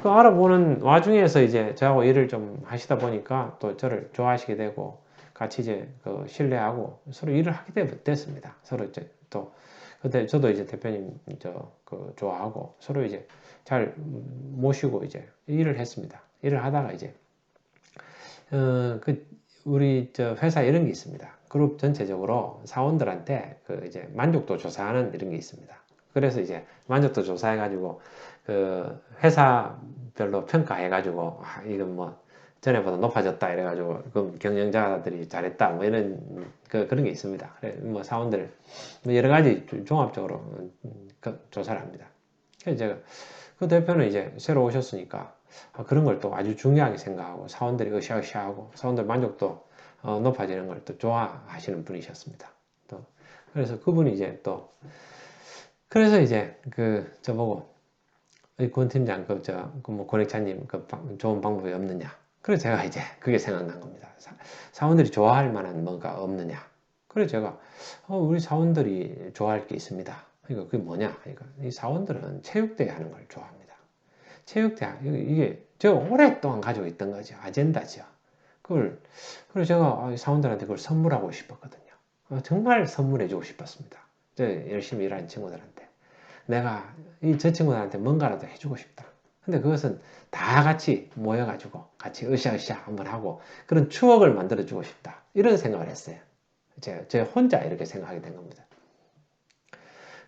그 알아보는 와중에서 이제 저하고 일을 좀 하시다 보니까 또 저를 좋아하시게 되고 같이 이제 그 신뢰하고 서로 일을 하게 됐습니다. 서로 이제 또 그때 저도 이제 대표님 그 좋아하고 서로 이제 잘 모시고 이제 일을 했습니다. 일을 하다가 이제 그 우리 저 회사 이런 게 있습니다. 그룹 전체적으로 사원들한테 그 이제 만족도 조사하는 이런 게 있습니다. 그래서 이제 만족도 조사해가지고 그 회사별로 평가해가지고 이건 뭐 전에보다 높아졌다 이래가지고 그 경영자들이 잘했다 뭐 이런 그런 게 있습니다. 그래 뭐 사원들 뭐 여러 가지 종합적으로 그 조사를 합니다. 그래서 제가 그 대표는 이제 새로 오셨으니까 그런 걸 또 아주 중요하게 생각하고 사원들이 으쌰으쌰하고 사원들 만족도 높아지는 걸 또 좋아하시는 분이셨습니다. 또 그래서 그분이 이제 또 그래서 이제 그 저보고 권 팀장 그뭐 권익차님 좋은 방법이 없느냐. 그래서 제가 이제 그게 생각난 겁니다. 사원들이 좋아할 만한 뭔가 없느냐. 그래서 제가 우리 사원들이 좋아할 게 있습니다. 그러니까 그게 뭐냐? 그러니까 이 사원들은 체육대회 하는 걸 좋아합니다. 체육대회 이게 제가 오랫동안 가지고 있던 거죠. 아젠다죠. 그래서 제가 사원들한테 그걸 선물하고 싶었거든요. 정말 선물해주고 싶었습니다. 열심히 일하는 친구들한테. 내가 저 친구들한테 뭔가라도 해주고 싶다. 근데 그것은 다 같이 모여가지고 같이 으쌰으쌰 한번 하고 그런 추억을 만들어주고 싶다. 이런 생각을 했어요. 제가 혼자 이렇게 생각하게 된 겁니다.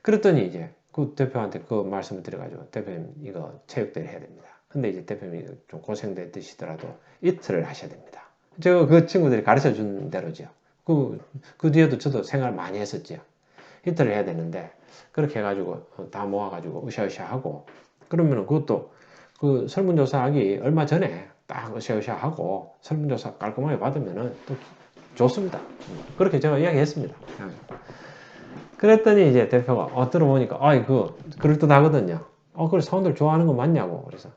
그랬더니 이제 그 대표한테 그 말씀을 드려가지고 대표님 이거 체육대회 해야 됩니다. 근데 이제 대표님이 좀 고생되시더라도 이틀을 하셔야 됩니다. 제가 그 친구들이 가르쳐 준 대로죠. 그 뒤에도 저도 생각을 많이 했었죠. 이틀을 해야 되는데 그렇게 해가지고 다 모아가지고 으쌰으쌰 하고 그러면은 그것도 그 설문조사하기 얼마 전에 딱 으쌰으쌰 하고 설문조사 깔끔하게 받으면은 또 좋습니다. 그렇게 제가 이야기했습니다. 그랬더니 이제 대표가 들어보니까 그럴듯하거든요. 그래 사원들 좋아하는 거 맞냐고. 그래서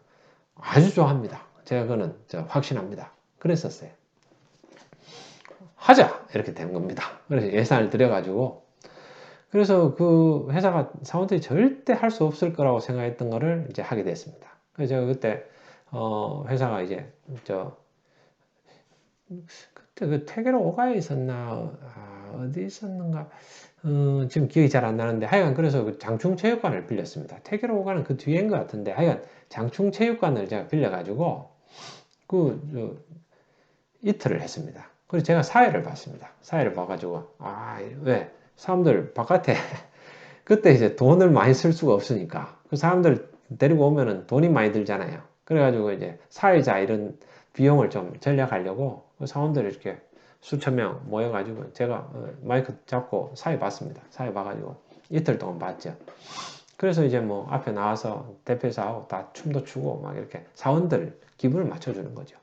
아주 좋아합니다. 제가 그거는 확신합니다. 그랬었어요. 하자 이렇게 된 겁니다. 그래서 예산을 들여가지고 그래서 그 회사가 사원들이 절대 할 수 없을 거라고 생각했던 거를 이제 하게 됐습니다. 그래서 제가 그때 회사가 이제 그때 그 태계로 오가에 있었나 어디 있었는가 지금 기억이 잘 안 나는데 하여간 그래서 그 장충체육관을 빌렸습니다. 태계로 오가는 그 뒤인 것 같은데 하여간 장충체육관을 제가 빌려가지고 이틀을 했습니다. 그래서 제가 사회를 봤습니다. 사회를 봐가지고 왜 사람들 바깥에 그때 이제 돈을 많이 쓸 수가 없으니까 그 사람들 데리고 오면은 돈이 많이 들잖아요. 그래가지고 이제 사회자 이런 비용을 좀 절약하려고 그 사원들 이렇게 수천 명 모여가지고 제가 마이크 잡고 사회 봤습니다. 사회 봐가지고 이틀 동안 봤죠. 그래서 이제 뭐 앞에 나와서 대표사하고 다 춤도 추고 막 이렇게 사원들 기분을 맞춰주는 거죠.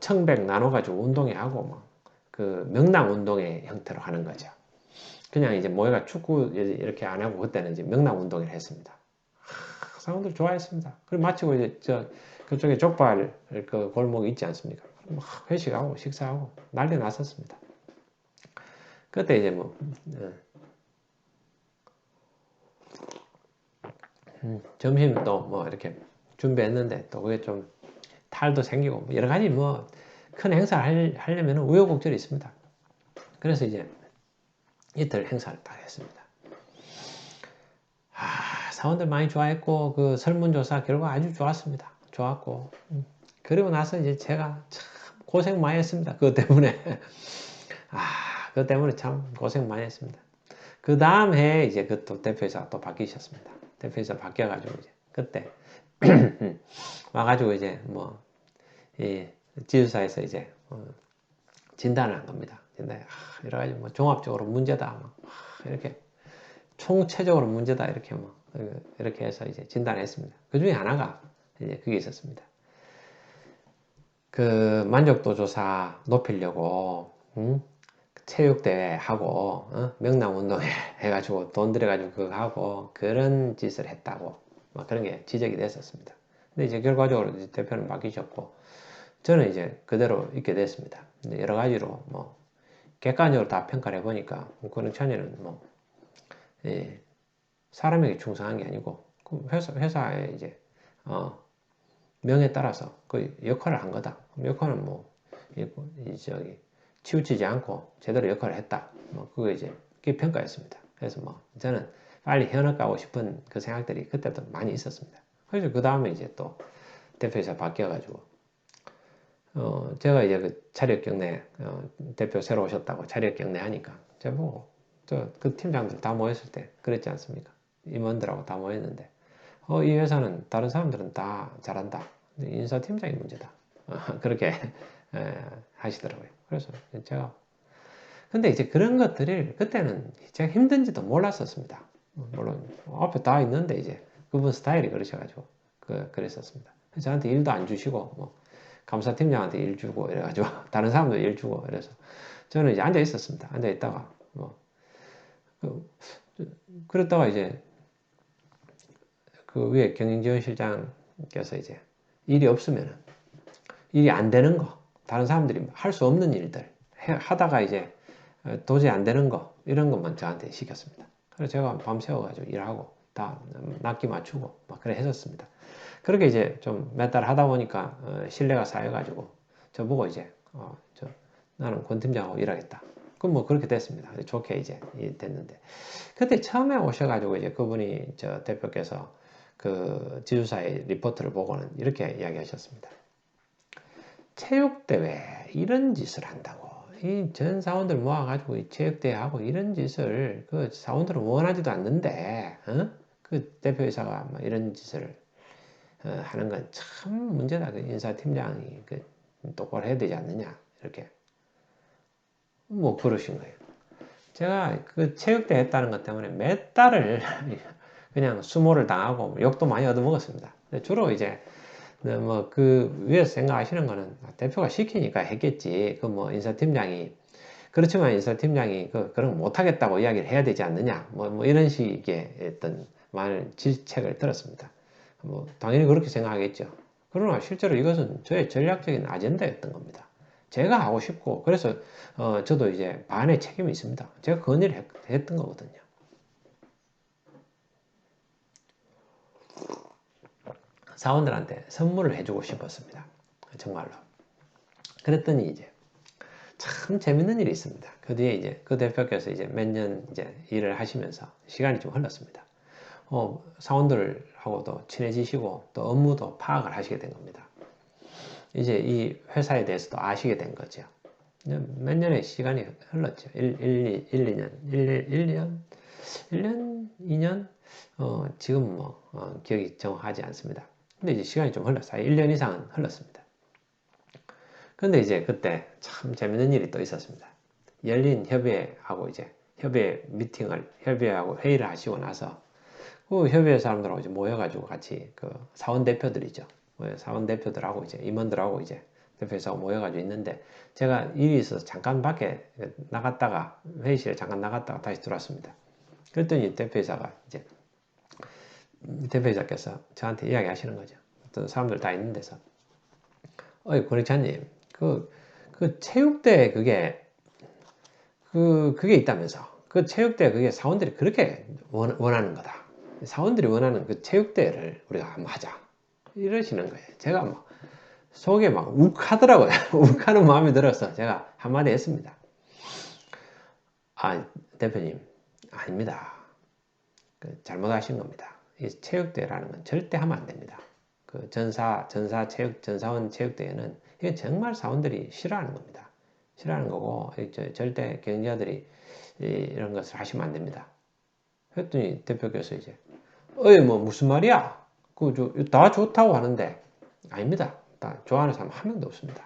청백 나눠가지고 운동회 하고 막 그 명랑 운동회 형태로 하는 거죠. 그냥 이제 모여가 축구 이렇게 안 하고 그때는 이제 명랑 운동회를 했습니다. 사람들 좋아했습니다. 그리고 마치고 이제 그쪽에 족발 그 골목이 있지 않습니까? 막 회식하고 식사하고 난리 났었습니다. 그때 이제 뭐 점심도 뭐 이렇게 준비했는데 또 그게 좀 탈도 생기고 여러 가지 뭐 큰 행사를 하려면 우여곡절이 있습니다. 그래서 이제 이틀 행사를 딱 했습니다. 사원들 많이 좋아했고 그 설문조사 결과 아주 좋았습니다. 좋았고 그리고 나서 이제 제가 참 고생 많이 했습니다. 그것 때문에 그것 때문에 참 고생 많이 했습니다. 그 다음 해에 이제 그 또 대표이사 또 바뀌셨습니다. 대표이사 바뀌어가지고 이제 그때 와가지고 이제 뭐 이 지주사에서 이제 진단을 한 겁니다. 진단 여러 가지 뭐 종합적으로 문제다 이렇게 총체적으로 문제다 이렇게 뭐 이렇게 해서 이제 진단했습니다. 그 중에 하나가 이제 그게 있었습니다. 그 만족도 조사 높이려고 체육대회 하고 명랑운동회 해가지고 돈 들여가지고 그거 하고 그런 짓을 했다고 막 그런 게 지적이 됐었습니다. 근데 이제 결과적으로 이제 대표는 바뀌셨고 저는 이제 그대로 있게 됐습니다. 여러 가지로 뭐 객관적으로 다 평가를 해보니까 권영찬이는 뭐 예, 사람에게 충성한 게 아니고 그 회사에 이제 명에 따라서 그 역할을 한 거다. 역할은 뭐 저기 치우치지 않고 제대로 역할을 했다. 뭐 그거 이제 그게 평가였습니다. 그래서 뭐 저는 빨리 현업 가고 싶은 그 생각들이 그때도 많이 있었습니다. 그래서 그 다음에 이제 또 대표이사 바뀌어가지고 제가 이제 그 차력 경례 대표 새로 오셨다고 차력 경례 하니까 제가 보고 그 팀장들 다 모였을 때 그랬지 않습니까? 임원들하고 다 모였는데 이 회사는 다른 사람들은 다 잘한다. 인사팀장이 문제다. 그렇게 하시더라고요. 그래서 제가 근데 이제 그런 것들을 그때는 제가 힘든지도 몰랐었습니다. 물론 앞에 다 있는데 이제 그분 스타일이 그러셔가지고 그랬었습니다. 저한테 일도 안 주시고 뭐 감사팀장한테 일 주고 이래가지고 다른 사람도 일 주고 이래서 저는 이제 앉아 있었습니다. 앉아 있다가 뭐 그랬다가 이제 그 위에 경영지원실장께서 이제 일이 없으면은 일이 안 되는 거 다른 사람들이 할 수 없는 일들 하다가 이제 도저히 안 되는 거 이런 것만 저한테 시켰습니다. 그래서 제가 밤새워가지고 일하고 다 납기 맞추고 막 그래 했었습니다. 그렇게 이제 좀 몇 달 하다 보니까 신뢰가 쌓여가지고 저보고 이제 나는 권 팀장하고 일하겠다. 그럼 뭐 그렇게 됐습니다. 좋게 이제 됐는데 그때 처음에 오셔가지고 이제 그분이 저 대표께서 그 지주사의 리포트를 보고는 이렇게 이야기하셨습니다. 체육대회 이런 짓을 한다고 이 전 사원들 모아가지고 이 체육대회하고 이런 짓을 그 사원들은 원하지도 않는데 그 대표이사가 막 이런 짓을 하는 건 참 문제다. 그 인사팀장이 그 똑바로 해야 되지 않느냐 이렇게 뭐 그러신 거예요. 제가 그 체육대회 했다는 것 때문에 몇 달을 그냥 수모를 당하고 욕도 많이 얻어먹었습니다. 주로 이제 뭐 그 위에서 생각하시는 거는 대표가 시키니까 했겠지. 그 뭐 인사팀장이 그렇지만 인사팀장이 그런 거 못하겠다고 이야기를 해야 되지 않느냐. 뭐 이런 식의 어떤 많은 질책을 들었습니다. 뭐 당연히 그렇게 생각하겠죠. 그러나 실제로 이것은 저의 전략적인 아젠다였던 겁니다. 제가 하고 싶고 그래서 저도 이제 반의 책임이 있습니다. 제가 건의를 했던 거거든요. 사원들한테 선물을 해주고 싶었습니다. 정말로. 그랬더니 이제 참 재밌는 일이 있습니다. 그 뒤에 이제 그 대표께서 이제 몇 년 이제 일을 하시면서 시간이 좀 흘렀습니다. 사원들하고도 친해지시고 또 업무도 파악을 하시게 된 겁니다. 이제 이 회사에 대해서도 아시게 된 거죠. 몇 년의 시간이 흘렀죠. 1, 2년? 2년? 지금 뭐, 기억이 정확하지 않습니다. 근데 이제 시간이 좀 흘렀어요. 1년 이상은 흘렀습니다. 근데 이제 그때 참 재밌는 일이 또 있었습니다. 열린 협의회하고 이제 협의회하고 회의를 하시고 나서 그 협의회 사람들하고 이제 모여가지고 같이 그 사원 대표들이죠. 사원 대표들하고 이제 임원들하고 이제 대표이사하고 모여가지고 있는데 제가 일이 있어서 잠깐 밖에 나갔다가 회의실에 잠깐 나갔다가 다시 들어왔습니다. 그랬더니 대표이사께서 저한테 이야기하시는 거죠. 어떤 사람들 다 있는 데서 권익찬님 그 체육대 그게 있다면서 그 체육대 그게 사원들이 그렇게 원하는 거다. 사원들이 원하는 그 체육대회를 우리가 한번 하자. 이러시는 거예요. 제가 막 속에 막 욱하더라고요. 욱하는 마음이 들어서 제가 한마디 했습니다. 대표님, 아닙니다. 잘못하신 겁니다. 이 체육대회라는 건 절대 하면 안 됩니다. 그 전사원 체육대회는 이게 정말 사원들이 싫어하는 겁니다. 싫어하는 거고, 절대 경영자들이 이런 것을 하시면 안 됩니다. 했더니 대표께서 이제 뭐 무슨 말이야? 다 좋다고 하는데 아닙니다. 다 좋아하는 사람 한 명도 없습니다.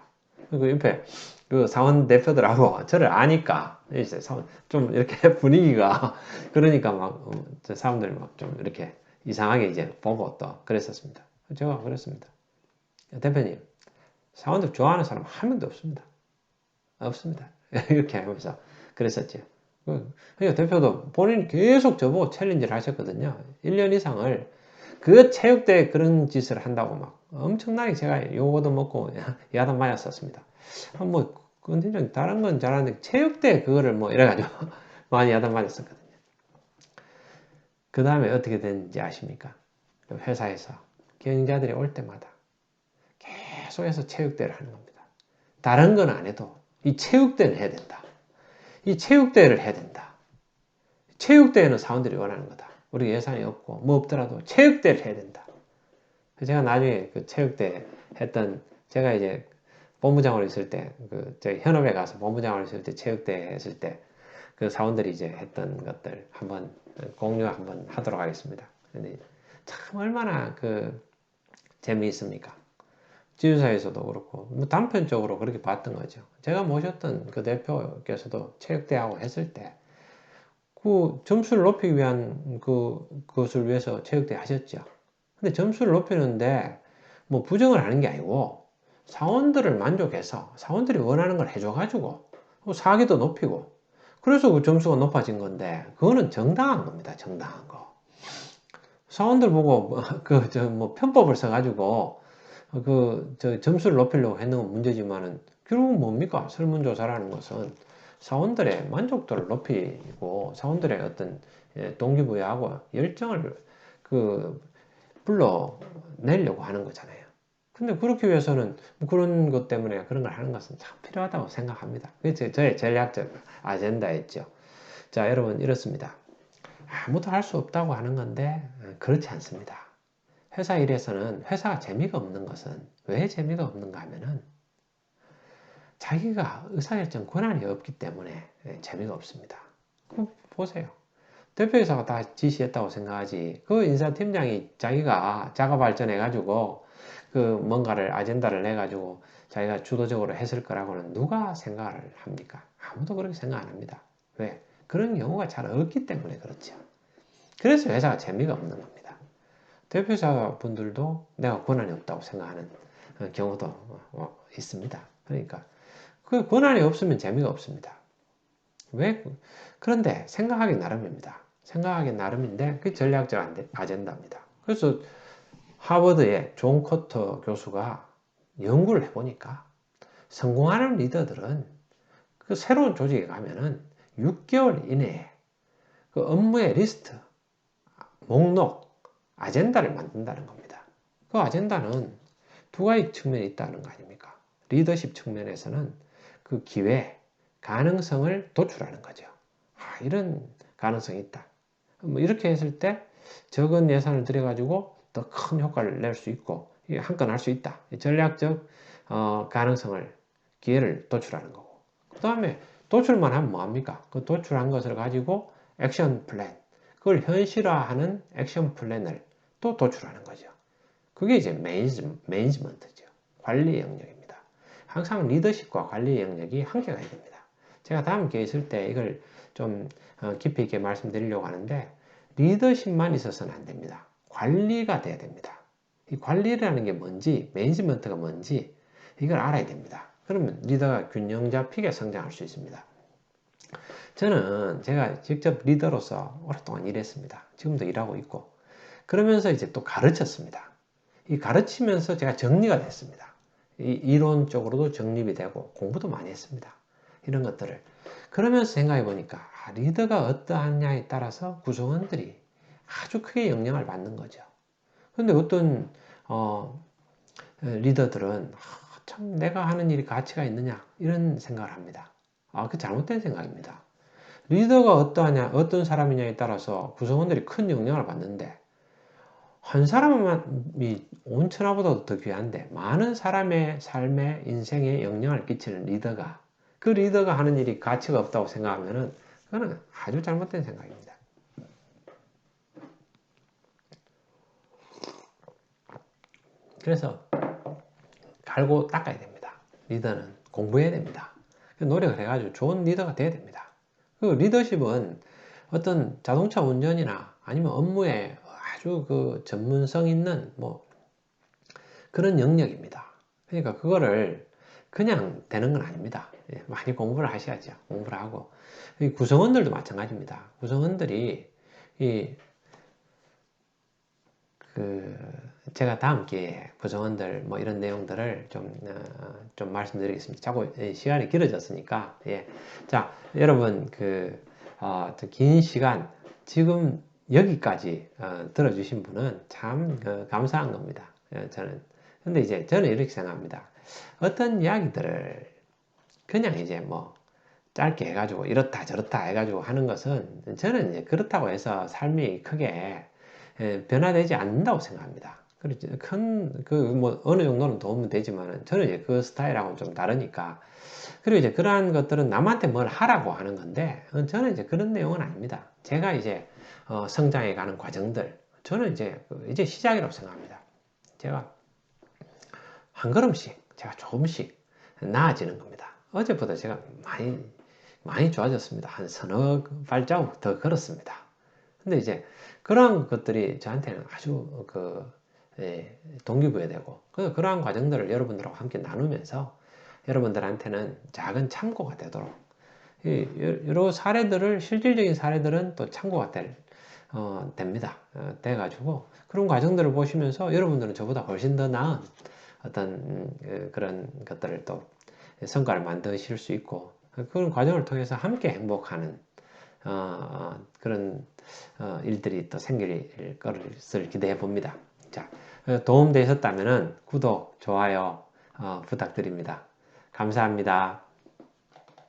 그 옆에 그 사원 대표들하고 저를 아니까 이제 좀 이렇게 분위기가 그러니까 막 사람들이 막 좀 이렇게 이상하게 이제 보고 또 그랬었습니다. 제가 그랬습니다. 대표님, 사원들 좋아하는 사람 한 명도 없습니다. 없습니다. 이렇게 하면서 그랬었죠. 그러니까 대표도 본인이 계속 저보고 챌린지를 하셨거든요. 1년 이상을 그 체육대회 그런 짓을 한다고 막 엄청나게 제가 요거도 먹고 야단 맞았었습니다. 뭐 팀장 다른 건 잘하는데 체육대 그거를 뭐 이래가지고 많이 야단맞았었거든요. 그 다음에 어떻게 됐는지 아십니까? 회사에서 경영자들이 올 때마다 계속해서 체육대를 하는 겁니다. 다른 건 안 해도 이 체육대는 해야 된다. 이 체육대회를 해야 된다. 체육대회는 사원들이 원하는 거다. 우리 예산이 없고 뭐 없더라도 체육대회를 해야 된다. 제가 나중에 그 체육대 했던, 제가 이제 본부장으로 있을 때, 저희 현업에 가서 본부장으로 있을 때 체육대 했을 때 그 사원들이 이제 했던 것들 한번 공유 한번 하도록 하겠습니다. 근데 참 얼마나 재미있습니까? 지주사에서도 그렇고 뭐 단편적으로 그렇게 봤던 거죠. 제가 모셨던 그 대표께서도 체육대하고 했을 때 그 점수를 높이기 위한 그것을 위해서 체육대 하셨죠. 근데 점수를 높이는데 뭐 부정을 하는 게 아니고 사원들을 만족해서 사원들이 원하는 걸 해줘가지고 사기도 높이고 그래서 그 점수가 높아진 건데 그거는 정당한 겁니다. 정당한 거. 사원들 보고 뭐 편법을 써가지고 점수를 높이려고 했는 건 문제지만은 결국은 뭡니까? 설문조사라는 것은 사원들의 만족도를 높이고 사원들의 어떤 동기부여하고 열정을 불러내려고 하는 거잖아요. 근데 그렇기 위해서는 그런 것 때문에 그런 걸 하는 것은 참 필요하다고 생각합니다. 그게 저의 전략적 아젠다였죠. 자, 여러분 이렇습니다. 아무도 할 수 없다고 하는 건데 그렇지 않습니다. 회사 일에서는 회사가 재미가 없는 것은 왜 재미가 없는가 하면은 자기가 의사결정 권한이 없기 때문에 재미가 없습니다. 보세요. 대표이사가 다 지시했다고 생각하지 그 인사팀장이 자기가 자가 발전해가지고 뭔가를 아젠다를 내가지고 자기가 주도적으로 했을 거라고는 누가 생각을 합니까? 아무도 그렇게 생각 안 합니다. 왜? 그런 경우가 잘 없기 때문에 그렇죠. 그래서 회사가 재미가 없는 겁니다. 대표이사 분들도 내가 권한이 없다고 생각하는 경우도 있습니다. 그러니까 그 권한이 없으면 재미가 없습니다. 왜? 그런데 생각하기 나름입니다. 생각하기 나름인데 그 전략적 아젠다입니다. 그래서 하버드의 존 커터 교수가 연구를 해보니까 성공하는 리더들은 그 새로운 조직에 가면은 6개월 이내에 그 업무의 리스트, 목록, 아젠다를 만든다는 겁니다. 그 아젠다는 두 가지 측면이 있다는 거 아닙니까? 리더십 측면에서는 그 기회, 가능성을 도출하는 거죠. 이런 가능성이 있다. 뭐 이렇게 했을 때 적은 예산을 들여가지고 더 큰 효과를 낼 수 있고 한 건 할 수 있다. 전략적 가능성을, 기회를 도출하는 거고. 그 다음에 도출만 하면 뭐합니까? 그 도출한 것을 가지고 액션 플랜, 그걸 현실화하는 액션 플랜을 또 도출하는 거죠. 그게 이제 매니지먼트죠. 관리 영역입니다. 항상 리더십과 관리 영역이 함께 가야 됩니다. 제가 다음 기회 있을 때 이걸 좀 깊이 있게 말씀드리려고 하는데 리더십만 있어서는 안 됩니다. 관리가 돼야 됩니다. 이 관리라는 게 뭔지, 매니지먼트가 뭔지 이걸 알아야 됩니다. 그러면 리더가 균형 잡히게 성장할 수 있습니다. 저는 제가 직접 리더로서 오랫동안 일했습니다. 지금도 일하고 있고 그러면서 이제 또 가르쳤습니다. 이 가르치면서 제가 정리가 됐습니다. 이론적으로도 정립이 되고 공부도 많이 했습니다. 이런 것들을 그러면서 생각해 보니까 리더가 어떠하냐에 따라서 구성원들이 아주 크게 영향을 받는 거죠. 근데 어떤 리더들은 참 내가 하는 일이 가치가 있느냐 이런 생각을 합니다. 그 잘못된 생각입니다. 리더가 어떠하냐, 어떤 사람이냐에 따라서 구성원들이 큰 영향을 받는데 한 사람이 온 천하보다도 더 귀한데 많은 사람의 삶에 인생에 영향을 끼치는 리더가 그 리더가 하는 일이 가치가 없다고 생각하면은 그거는 아주 잘못된 생각입니다. 그래서 갈고 닦아야 됩니다. 리더는 공부해야 됩니다. 노력을 해가지고 좋은 리더가 돼야 됩니다. 그 리더십은 어떤 자동차 운전이나 아니면 업무에 아주 전문성 있는 그런 영역입니다. 그러니까 그거를 그냥 되는 건 아닙니다. 많이 공부를 하셔야죠. 공부를 하고 이 구성원들도 마찬가지입니다. 구성원들이 제가 다음 기회에 구성원들 뭐 이런 내용들을 좀 말씀드리겠습니다. 자꾸 시간이 길어졌으니까. 예. 자, 여러분 긴 시간 지금 여기까지 들어주신 분은 참 감사한 겁니다. 저는. 근데 이제 저는 이렇게 생각합니다. 어떤 이야기들을 그냥 이제 뭐 짧게 해가지고 이렇다 저렇다 해가지고 하는 것은 저는 이제 그렇다고 해서 삶이 크게 변화되지 않는다고 생각합니다. 그렇죠. 뭐 어느 정도는 도움은 되지만은 저는 이제 그 스타일하고는 좀 다르니까. 그리고 이제 그러한 것들은 남한테 뭘 하라고 하는 건데 저는 이제 그런 내용은 아닙니다. 제가 이제 성장해 가는 과정들 저는 이제 시작이라고 생각합니다. 제가 한 걸음씩 제가 조금씩 나아지는 겁니다. 어제보다 제가 많이 좋아졌습니다. 한 서너 발자국 더 걸었습니다. 근데 이제 그러한 것들이 저한테는 아주 동기부여 되고 그러한 과정들을 여러분들하고 함께 나누면서 여러분들한테는 작은 참고가 되도록 여러 사례들을 실질적인 사례들은 또 참고가 됩니다. 돼가지고 그런 과정들을 보시면서 여러분들은 저보다 훨씬 더 나은 어떤 그런 것들을 또 성과를 만드실 수 있고 그런 과정을 통해서 함께 행복하는 그런 일들이 또 생길 것을 기대해 봅니다. 자, 도움되셨다면 구독, 좋아요 부탁드립니다. 감사합니다.